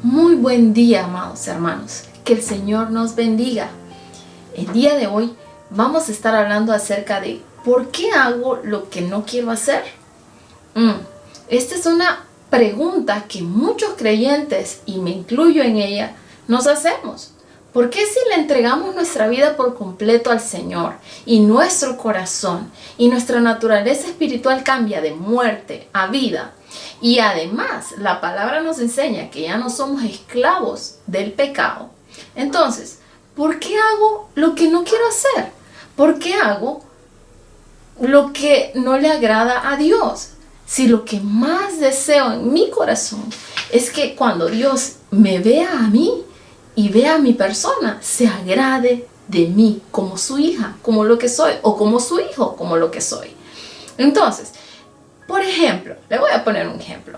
Muy buen día, amados hermanos. Que el Señor nos bendiga. El día de hoy vamos a estar hablando acerca de ¿por qué hago lo que no quiero hacer? Esta es una pregunta que muchos creyentes, y me incluyo en ella, nos hacemos. ¿Por qué si le entregamos nuestra vida por completo al Señor y nuestro corazón y nuestra naturaleza espiritual cambia de muerte a vida? Y además la palabra nos enseña que ya no somos esclavos del pecado. Entonces, ¿por qué hago lo que no quiero hacer? ¿Por qué hago lo que no le agrada a Dios? Si lo que más deseo en mi corazón es que cuando Dios me vea a mí y vea a mi persona, se agrade de mí como su hija, como lo que soy, o como su hijo, como lo que soy. Entonces, por ejemplo, le voy a poner un ejemplo.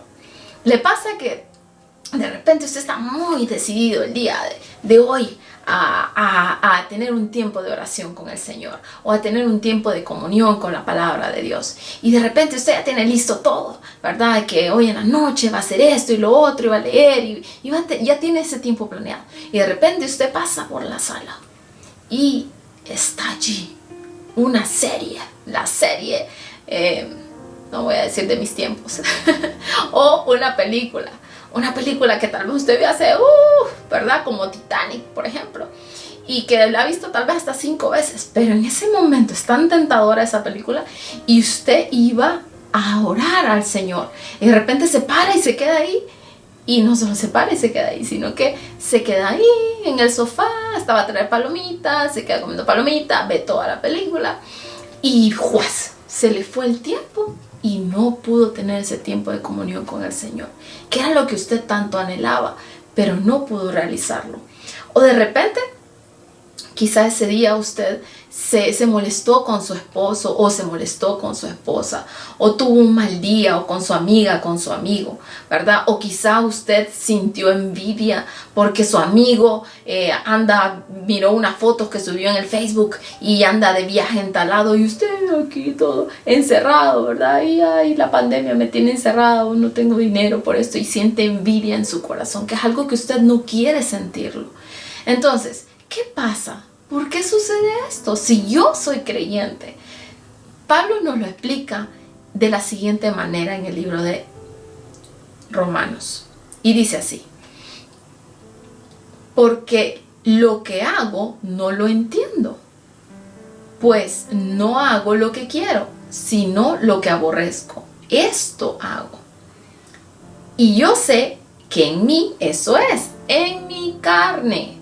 Le pasa que de repente usted está muy decidido el día de hoy a tener un tiempo de oración con el Señor o a tener un tiempo de comunión con la palabra de Dios. Y de repente usted ya tiene listo todo, ¿verdad? Que hoy en la noche va a hacer esto y lo otro y va a leer y ya tiene ese tiempo planeado. Y de repente usted pasa por la sala y está allí una serie, la serie, no voy a decir de mis tiempos, o una película que tal vez usted vio hace, ¿verdad? Como Titanic, por ejemplo, y que la ha visto tal vez hasta 5 veces, pero en ese momento es tan tentadora esa película y usted iba a orar al Señor y de repente se para y se queda ahí, y no solo se para y se queda ahí, sino que se queda ahí en el sofá, estaba a traer palomitas, se queda comiendo palomitas, ve toda la película y ¡juas! Se le fue el tiempo y no pudo tener ese tiempo de comunión con el Señor, que era lo que usted tanto anhelaba, pero no pudo realizarlo. O de repente, quizá ese día usted se molestó con su esposo o se molestó con su esposa, o tuvo un mal día, o con su amiga, con su amigo, ¿verdad? O quizá usted sintió envidia porque su amigo miró unas fotos que subió en el Facebook y anda de viaje en tal lado y usted aquí todo encerrado, ¿verdad? Y ay, la pandemia me tiene encerrado, no tengo dinero por esto, y siente envidia en su corazón, que es algo que usted no quiere sentirlo. Entonces, ¿qué pasa? ¿Por qué sucede esto? Si yo soy creyente, Pablo nos lo explica de la siguiente manera en el libro de Romanos. Y dice así: porque lo que hago no lo entiendo, pues no hago lo que quiero, sino lo que aborrezco. Esto hago. Y yo sé que en mí, eso es, en mi carne,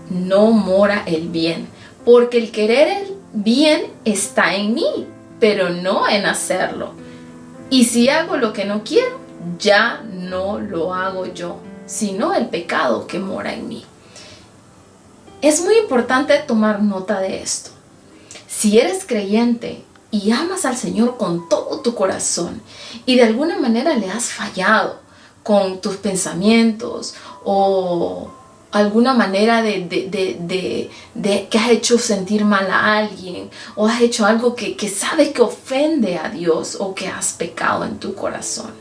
no mora el bien, porque el querer el bien está en mí, pero no en hacerlo. Y si hago lo que no quiero, ya no lo hago yo, sino el pecado que mora en mí. Es muy importante tomar nota de esto. Si eres creyente y amas al Señor con todo tu corazón y de alguna manera le has fallado con tus pensamientos o alguna manera de que has hecho sentir mal a alguien, o has hecho algo que sabes que ofende a Dios, o que has pecado en tu corazón,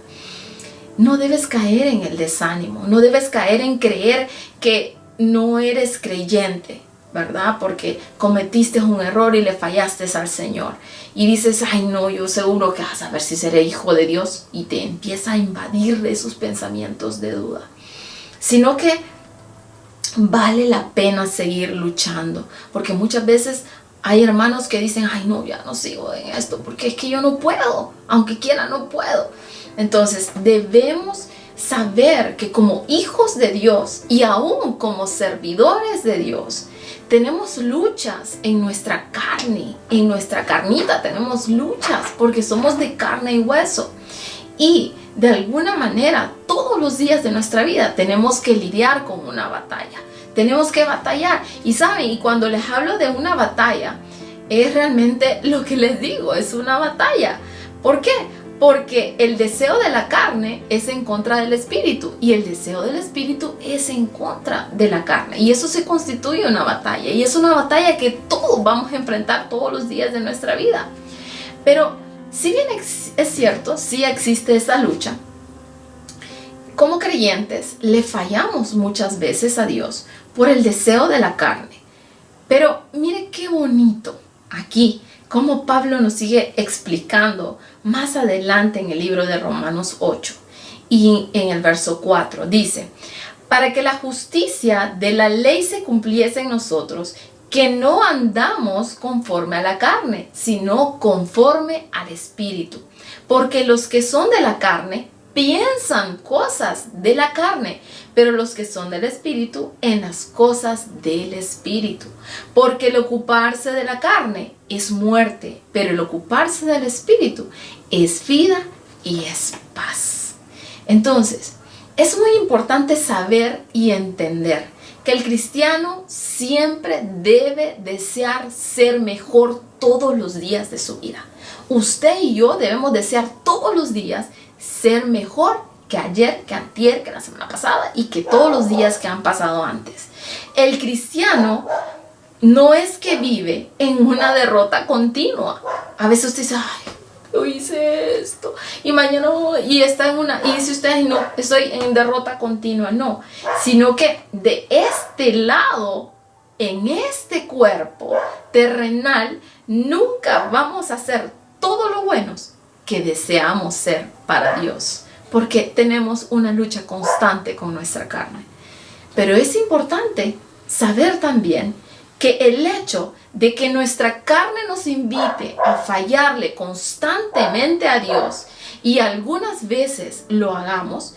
no debes caer en el desánimo, no debes caer en creer que no eres creyente, ¿verdad? Porque cometiste un error y le fallaste al Señor y dices, ay no, yo seguro que vas a ver si seré hijo de Dios, y te empieza a invadir de esos pensamientos de duda, sino que vale la pena seguir luchando, porque muchas veces hay hermanos que dicen, ay no, ya no sigo en esto, porque es que yo no puedo, aunque quiera no puedo. Entonces debemos saber que como hijos de Dios y aún como servidores de Dios, tenemos luchas en nuestra carne, en nuestra carnita tenemos luchas, porque somos de carne y hueso. Y de alguna manera, todos los días de nuestra vida tenemos que lidiar con una batalla. Tenemos que batallar. Y saben, y cuando les hablo de una batalla, es realmente lo que les digo, es una batalla. ¿Por qué? Porque el deseo de la carne es en contra del espíritu y el deseo del espíritu es en contra de la carne. Y eso se constituye una batalla. Y es una batalla que todos vamos a enfrentar todos los días de nuestra vida. Pero si bien es cierto, sí existe esa lucha, como creyentes creyentes le fallamos muchas veces a Dios por el deseo de la carne. Pero mire qué bonito aquí, cómo Pablo nos sigue explicando más adelante en el libro de Romanos 8 y en el verso 4. Dice, para que la justicia de la ley se cumpliese en nosotros, que no andamos conforme a la carne, sino conforme al Espíritu. Porque los que son de la carne piensan cosas de la carne, pero los que son del Espíritu en las cosas del Espíritu. Porque el ocuparse de la carne es muerte, pero el ocuparse del Espíritu es vida y es paz. Entonces, es muy importante saber y entender que el cristiano siempre debe desear ser mejor todos los días de su vida. Usted y yo debemos desear todos los días ser mejor que ayer, que antier, que la semana pasada y que todos los días que han pasado antes. El cristiano no es que vive en una derrota continua. A veces usted dice, ay, yo hice esto y mañana y está en una, y dice usted, no, estoy en derrota continua. No, sino que de este lado, en este cuerpo terrenal, nunca vamos a ser todo lo buenos que deseamos ser para Dios, porque tenemos una lucha constante con nuestra carne. Pero es importante saber también que el hecho de que nuestra carne nos invite a fallarle constantemente a Dios y algunas veces lo hagamos,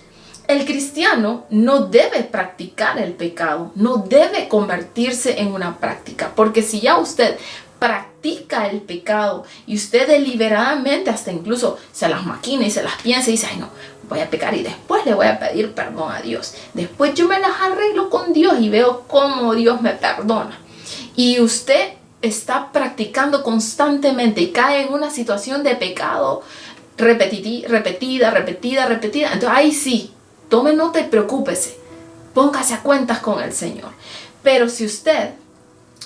el cristiano no debe practicar el pecado, no debe convertirse en una práctica, porque si ya usted practica el pecado y usted deliberadamente hasta incluso se las maquina y se las piensa y dice, ay no, voy a pecar y después le voy a pedir perdón a Dios, después yo me las arreglo con Dios y veo cómo Dios me perdona, y usted está practicando constantemente y cae en una situación de pecado repetida, entonces ahí sí, tome nota y preocúpese, póngase a cuentas con el Señor. Pero si usted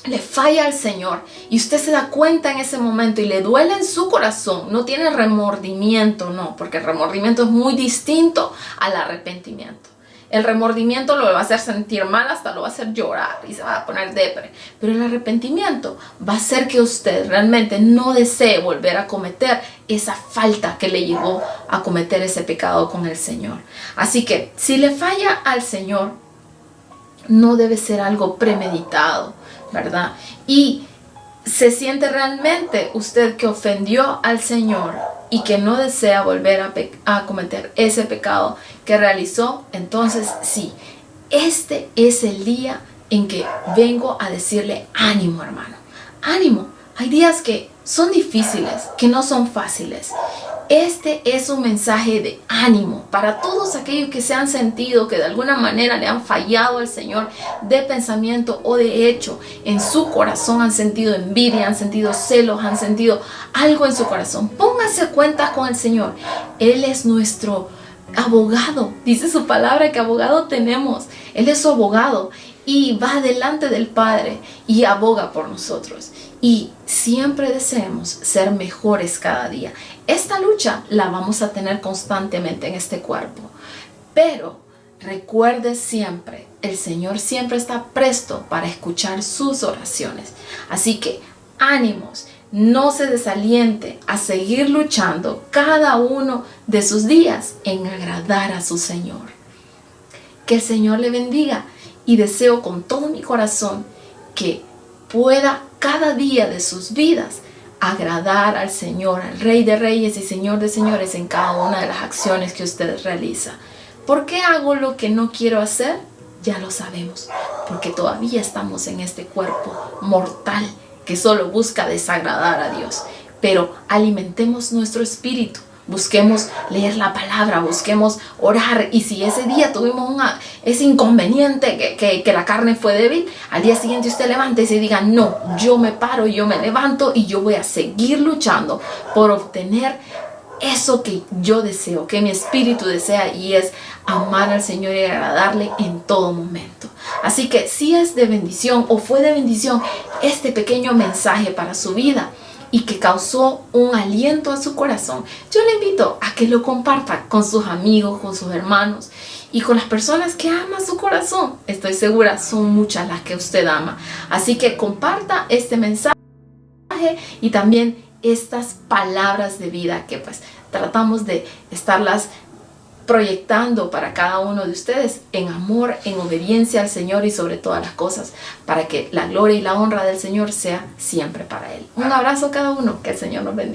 le falla al Señor y usted se da cuenta en ese momento y le duele en su corazón, no tiene remordimiento, no, porque el remordimiento es muy distinto al arrepentimiento. El remordimiento lo va a hacer sentir mal, hasta lo va a hacer llorar y se va a poner depre. Pero el arrepentimiento va a hacer que usted realmente no desee volver a cometer esa falta que le llevó a cometer ese pecado con el Señor. Así que si le falla al Señor, no debe ser algo premeditado, ¿verdad? Y se siente realmente usted que ofendió al Señor y que no desea volver a cometer ese pecado que realizó, entonces sí, este es el día en que vengo a decirle ánimo, hermano, ánimo. Hay días que son difíciles, que no son fáciles. Este es un mensaje de ánimo para todos aquellos que se han sentido que de alguna manera le han fallado al Señor de pensamiento o de hecho. En su corazón han sentido envidia, han sentido celos, han sentido algo en su corazón. Póngase a cuentas con el Señor. Él es nuestro abogado. Dice su palabra que abogado tenemos. Él es su abogado y va delante del Padre y aboga por nosotros. Y siempre deseemos ser mejores cada día. Esta lucha la vamos a tener constantemente en este cuerpo. Pero recuerde siempre, el Señor siempre está presto para escuchar sus oraciones. Así que ánimos, no se desaliente a seguir luchando cada uno de sus días en agradar a su Señor. Que el Señor le bendiga y deseo con todo mi corazón que pueda cada día de sus vidas agradar al Señor, al Rey de Reyes y Señor de Señores en cada una de las acciones que usted realiza. ¿Por qué hago lo que no quiero hacer? Ya lo sabemos, porque todavía estamos en este cuerpo mortal que solo busca desagradar a Dios. Pero alimentemos nuestro espíritu, busquemos leer la palabra, busquemos orar, y si ese día tuvimos ese inconveniente que la carne fue débil, al día siguiente usted levante y se diga, no, yo me paro, yo me levanto y yo voy a seguir luchando por obtener eso que yo deseo, que mi espíritu desea, y es amar al Señor y agradarle en todo momento. Así que si es de bendición o fue de bendición este pequeño mensaje para su vida y que causó un aliento a su corazón, yo le invito a que lo comparta con sus amigos, con sus hermanos, y con las personas que ama su corazón. Estoy segura, son muchas las que usted ama. Así que comparta este mensaje y también estas palabras de vida que pues tratamos de estarlas proyectando para cada uno de ustedes en amor, en obediencia al Señor y sobre todas las cosas, para que la gloria y la honra del Señor sea siempre para Él. Un abrazo a cada uno, que el Señor nos bendiga.